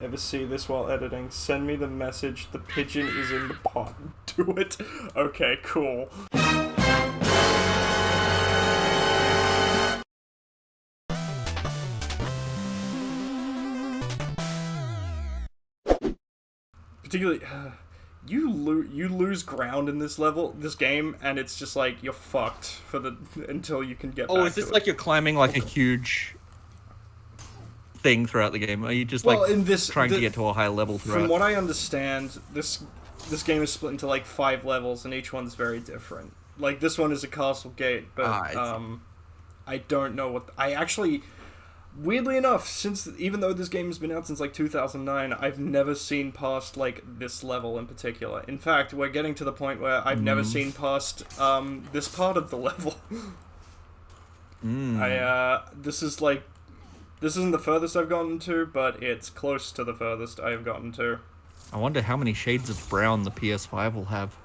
Ever see this while editing? Send me the message. The pigeon is in the pot. Do it. Okay, cool. Particularly, you lose ground in this game, and it's just like you're fucked for until you can get back to it. Oh, is this like you're climbing like a huge thing throughout the game? Are you just trying to get to a high level throughout? From what I understand, this game is split into like 5 levels, and each one's very different. Like this one is a castle gate, but I don't know what I actually. Weirdly enough, even though this game has been out since like 2009, I've never seen past like this level in particular. In fact, we're getting to the point where I've never seen past this part of the level. This isn't the furthest I've gotten to, but it's close to the furthest I have gotten to. I wonder how many shades of brown the PS5 will have.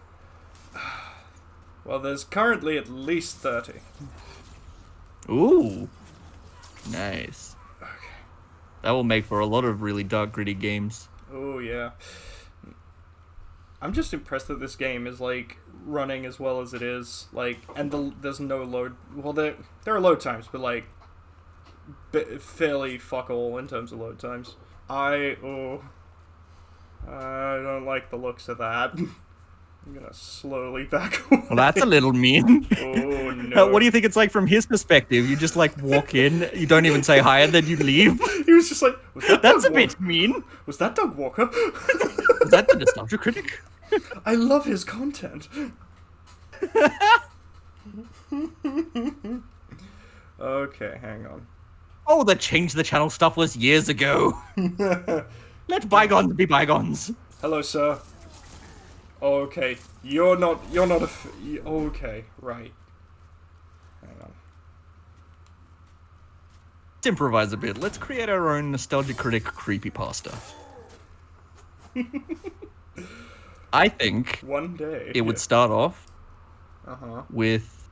Well, there's currently at least 30. Ooh. Nice. Okay. That will make for a lot of really dark, gritty games. Oh, yeah. I'm just impressed that this game is, like, running as well as it is. Like, and there's no load... Well, there are load times, but, like, fairly fuck all in terms of load times. I don't like the looks of that. I'm gonna slowly back away. Well, that's a little mean. Oh, no. What do you think it's like from his perspective? You just, like, walk in, you don't even say hi, and then you leave? He was just like, that's a bit mean. Was that Doug Walker? Was that the Nostalgia Critic? I love his content. Okay, hang on. Oh, the change the channel stuff was years ago. Let bygones be bygones. Hello, sir. Oh, okay. You're not a okay, right. Hang on. Let's improvise a bit. Let's create our own Nostalgia Critic creepypasta. I think one day it would start off with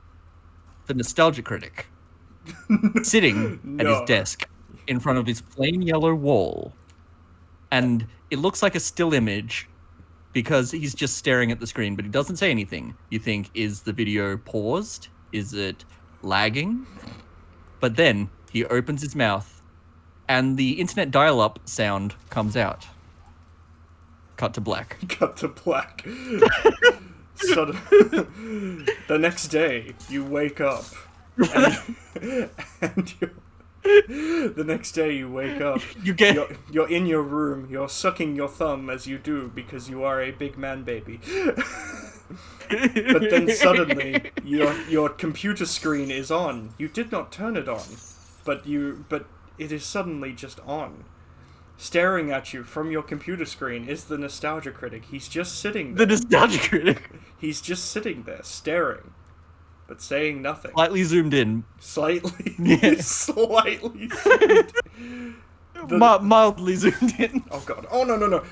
the Nostalgia Critic sitting at his desk in front of his plain yellow wall. And it looks like a still image because he's just staring at the screen, but he doesn't say anything. You think, is the video paused? Is it lagging? But then he opens his mouth and the internet dial-up sound comes out. Cut to black. Cut to black. So, the next day, you wake up and the next day you wake up, you're in your room, you're sucking your thumb as you do because you are a big man baby. But then suddenly your computer screen is on. You did not turn it on, but it is suddenly just on. Staring at you from your computer screen is the Nostalgia Critic. He's just sitting there. The Nostalgia Critic. He's just sitting there, staring, but saying nothing. Slightly zoomed in. Slightly. Yeah. Slightly zoomed in. Mildly zoomed in. Oh god. Oh no.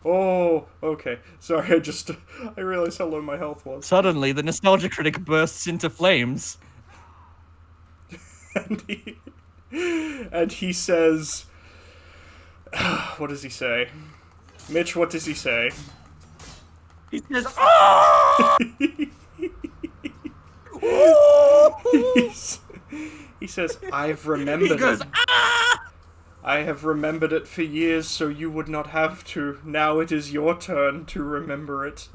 Oh, okay. Sorry, I realized how low my health was. Suddenly, the Nostalgia Critic bursts into flames. And he says... What does he say? Mitch, what does he say? He says, "Ah!" He says, I've remembered He goes, it. "Ah!" I have remembered it for years, so you would not have to. Now it is your turn to remember it.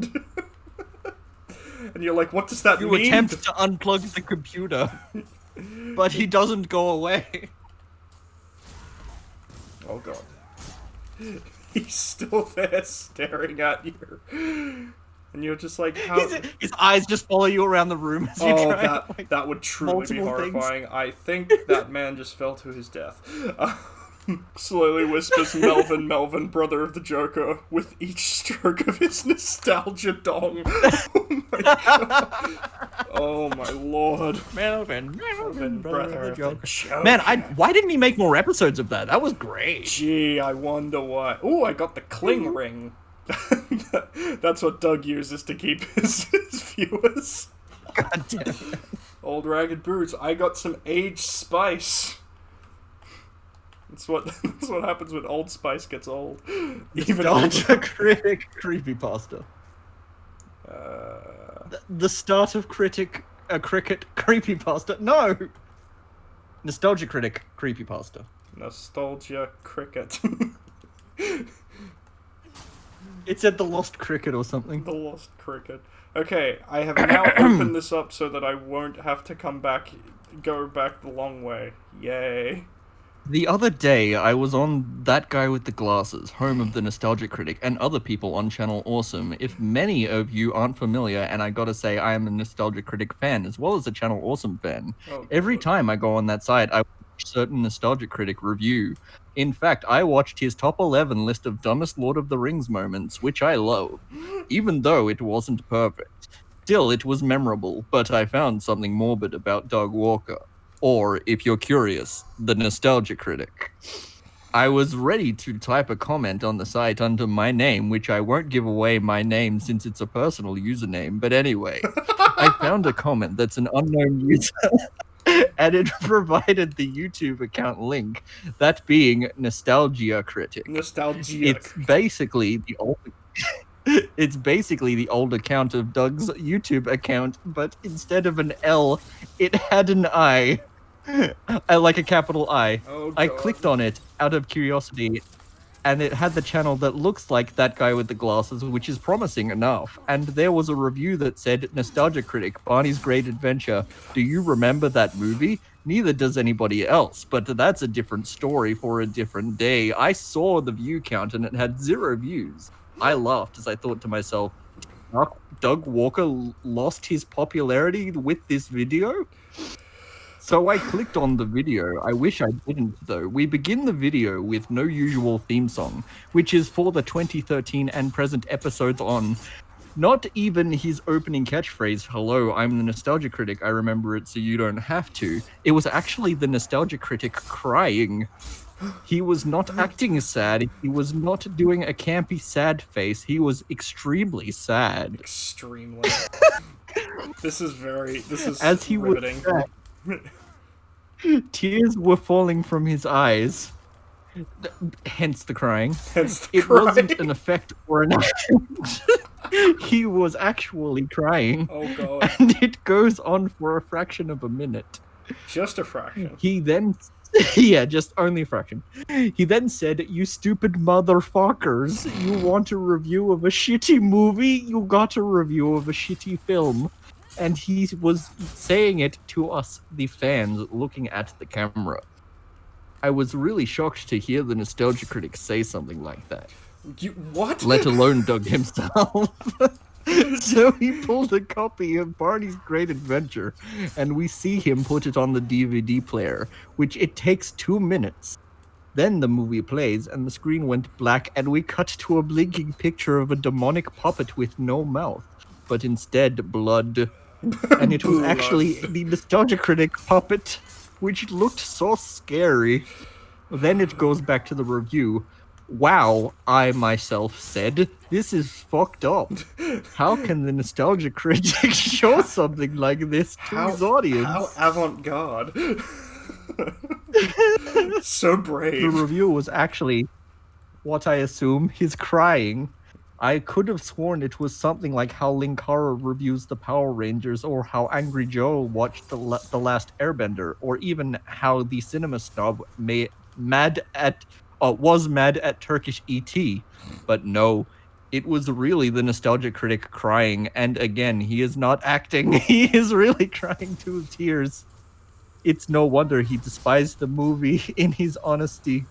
And you're like, what does that mean? You attempt to unplug the computer, but he doesn't go away. Oh god. He's still there staring at you. And you're just like, how... His eyes just follow you around the room as you try. That would truly be horrifying. Things. I think that man just fell to his death. Slowly whispers Melvin, brother of the Joker, with each stroke of his nostalgia dong. Oh my god. Oh my lord. Melvin, brother of the Joker. Man, why didn't he make more episodes of that? That was great. Gee, I wonder why. Oh, I got the cling ring. That's what Doug uses to keep his viewers. God damn it. Old ragged boots. I got some aged spice. That's what happens when Old Spice gets old. Nostalgia Critic Creepypasta. The start of Cricket Creepypasta. No! Nostalgia Critic Creepypasta. Nostalgia Cricket. It said the Lost Cricket or something. The Lost Cricket. Okay, I have now opened this up so that I won't have to go back the long way. Yay. The other day, I was on That Guy with the Glasses, home of the Nostalgia Critic, and other people on Channel Awesome. If many of you aren't familiar, and I gotta say, I am a Nostalgia Critic fan, as well as a Channel Awesome fan. Every time I go on that site, I watch certain Nostalgia Critic review. In fact, I watched his top 11 list of dumbest Lord of the Rings moments, which I love, even though it wasn't perfect. Still, it was memorable, but I found something morbid about Doug Walker. Or, if you're curious, the Nostalgia Critic. I was ready to type a comment on the site under my name, which I won't give away my name since it's a personal username, but anyway, I found a comment that's an unknown user, and it provided the YouTube account link, that being Nostalgia Critic. Nostalgia. It's basically the old account of Doug's YouTube account, but instead of an L, it had an I. Like a capital I. Oh, I clicked on it out of curiosity, and it had the channel that looks like That Guy with the Glasses, which is promising enough. And there was a review that said, Nostalgia Critic, Barney's Great Adventure. Do you remember that movie? Neither does anybody else, but that's a different story for a different day. I saw the view count, and it had 0 views. I laughed as I thought to myself, Doug Walker lost his popularity with this video? So I clicked on the video. I wish I didn't, though. We begin the video with no usual theme song, which is for the 2013 and present episodes on. Not even his opening catchphrase, hello, I'm the Nostalgia Critic, I remember it so you don't have to. It was actually the Nostalgia Critic crying. He was not acting sad. He was not doing a campy sad face. He was extremely sad. Extremely. This is as he riveting. Was tears were falling from his eyes. Hence the crying. It wasn't an effect or an accent. He was actually crying. Oh god. And it goes on for a fraction of a minute. Just a fraction. He then yeah, just only a fraction. He then said, you stupid motherfuckers, you want a review of a shitty movie? You got a review of a shitty film. And he was saying it to us, the fans, looking at the camera. I was really shocked to hear the Nostalgia Critic say something like that. What? Let alone Doug himself. So he pulled a copy of Barney's Great Adventure, and we see him put it on the DVD player, which it takes 2 minutes. Then the movie plays, and the screen went black, and we cut to a blinking picture of a demonic puppet with no mouth, but instead blood. And it was actually the Nostalgia Critic puppet, which looked so scary. Then it goes back to the review. Wow, I myself said, this is fucked up. How can the Nostalgia Critic show something like this to his audience? How avant-garde. So brave. The review was actually, what I assume, his crying. I could have sworn it was something like how Linkara reviews the Power Rangers, or how Angry Joe watched the Last Airbender, or even how the cinema snob was mad at Turkish ET. But no, it was really the Nostalgia Critic crying, and again, he is not acting. He is really crying to tears. It's no wonder he despised the movie in his honesty,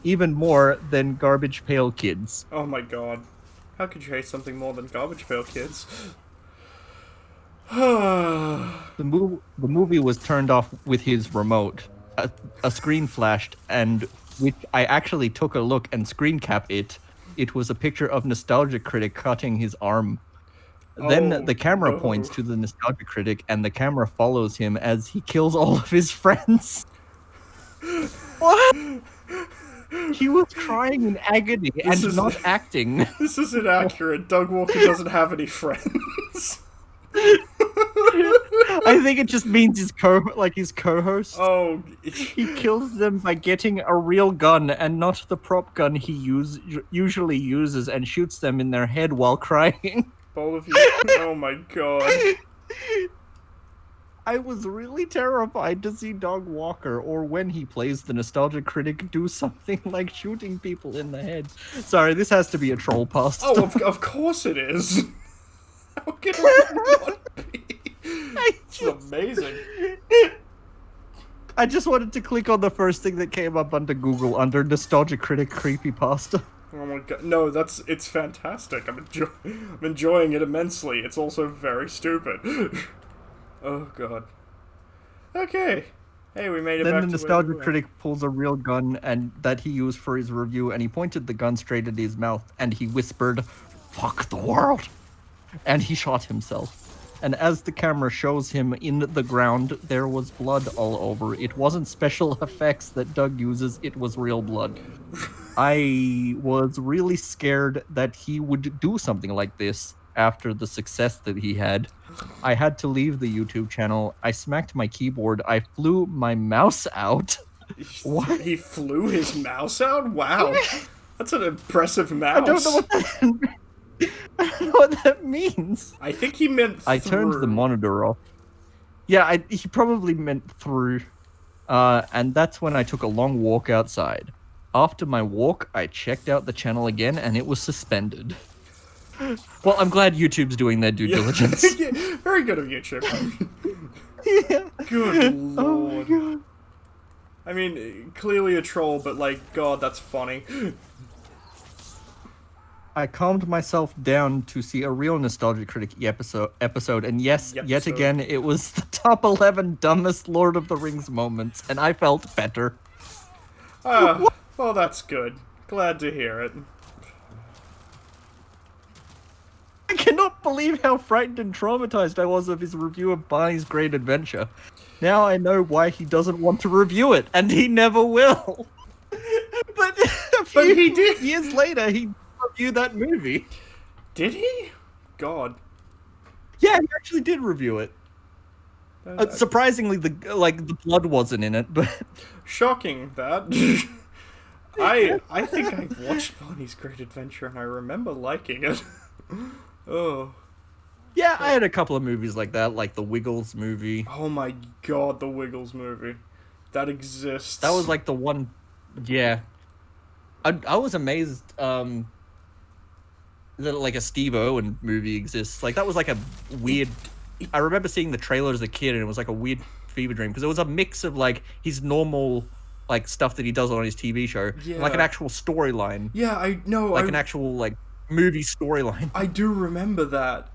even more than Garbage Pail Kids. Oh my god. How could you hate something more than Garbage Pail Kids? The movie was turned off with his remote. A screen flashed, and which I actually took a look and screen cap it. It was a picture of Nostalgia Critic cutting his arm. Then the camera points to the Nostalgia Critic, and the camera follows him as he kills all of his friends. What? He was crying in agony and not acting. This is inaccurate. Doug Walker doesn't have any friends. I think it just means his co-host. Oh, He kills them by getting a real gun and not the prop gun he usually uses, and shoots them in their head while crying. Both of you. Oh my god. I was really terrified to see Dog Walker, or when he plays the Nostalgia Critic, do something like shooting people in the head. Sorry, this has to be a troll pasta. Oh, of course it is. How can it not be? It's amazing. I just wanted to click on the first thing that came up under Google, under Nostalgia Critic Creepypasta. Oh my god, no, it's fantastic. I'm enjoying it immensely. It's also very stupid. Oh god. Okay. Hey, we made it back to Then the Nostalgia Critic pulls a real gun and that he used for his review, and he pointed the gun straight at his mouth, and he whispered, "Fuck the world!" And he shot himself. And as the camera shows him in the ground, there was blood all over. It wasn't special effects that Doug uses, it was real blood. I was really scared that he would do something like this after the success that he had. I had to leave the YouTube channel. I smacked my keyboard. I flew my mouse out. What? He flew his mouse out? Wow. That's an impressive mouse. I don't know what that I don't know what that means. I think he meant through. I turned the monitor off. Yeah, he probably meant through. And that's when I took a long walk outside. After my walk, I checked out the channel again, and it was suspended. Well, I'm glad YouTube's doing their due diligence. Yeah, very good of YouTube. Yeah. Good lord. Oh my god. I mean, clearly a troll, but like, god, that's funny. I calmed myself down to see a real Nostalgia Critic episode, and yes, yet again, it was the top 11 dumbest Lord of the Rings moments, and I felt better. Well, that's good. Glad to hear it. I cannot believe how frightened and traumatized I was of his review of Barney's Great Adventure. Now I know why he doesn't want to review it, and he never will. But he did. Years later, he review that movie. Did he? God. Yeah, he actually did review it. Surprisingly, the blood wasn't in it, but shocking that. I think I watched Barney's Great Adventure and I remember liking it. Oh. Yeah, I had a couple of movies like that, like the Wiggles movie. Oh my god, the Wiggles movie. That exists. That was like the one. Yeah. I was amazed. That like a Steve Irwin movie exists. Like that was like a weird. I remember seeing the trailer as a kid, and it was like a weird fever dream because it was a mix of like his normal like stuff that he does on his TV show, and, like an actual storyline. Yeah, I know. Like an actual like movie storyline. I do remember that.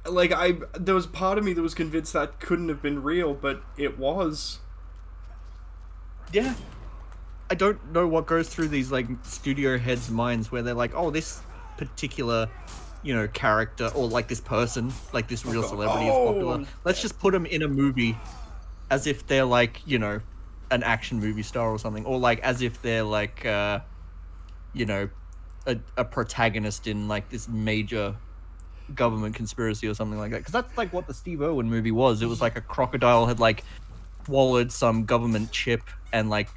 There was part of me that was convinced that couldn't have been real, but it was. Yeah. I don't know what goes through these like studio heads' minds where they're like, oh, this particular, character or like this person, like this real celebrity is popular. Let's just put them in a movie as if they're like, an action movie star or something, or like as if they're like, a protagonist in like this major government conspiracy or something like that. Because that's like what the Steve Irwin movie was. It was like a crocodile had like swallowed some government chip, and like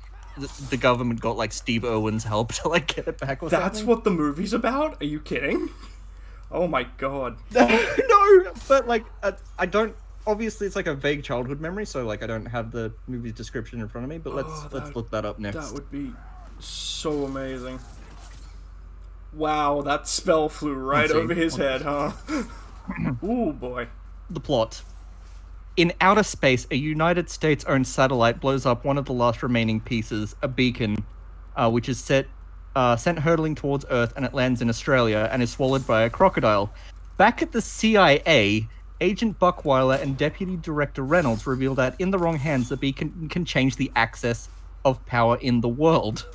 the government got like Steve Irwin's help to like get it back or something. That's what the movie's about? Are you kidding? Oh my god. No, but like I don't. Obviously, it's like a vague childhood memory, so like I don't have the movie's description in front of me. But let's look that up next. That would be so amazing. Wow, that spell flew right over his head, huh? Ooh boy. The plot. In outer space, a United States-owned satellite blows up one of the last remaining pieces, a beacon, which is sent hurtling towards Earth, and it lands in Australia and is swallowed by a crocodile. Back at the CIA, Agent Buckweiler and Deputy Director Reynolds reveal that in the wrong hands, the beacon can change the axis of power in the world.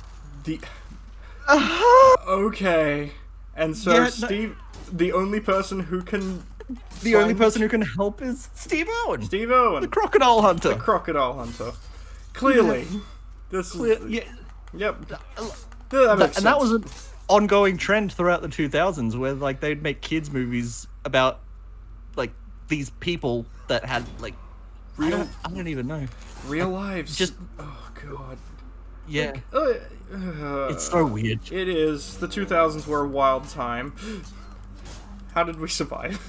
Okay. And so Steve, the only person who can... The only person who can help is Steve Irwin. Steve Irwin. The crocodile hunter. The crocodile hunter. Clearly. Yeah. Yep. That was an ongoing trend throughout the 2000s where like they'd make kids movies about like these people that had like I don't even know. Real lives. Just... Oh, God. Yeah. It's so weird. It is. The 2000s were a wild time. How did we survive?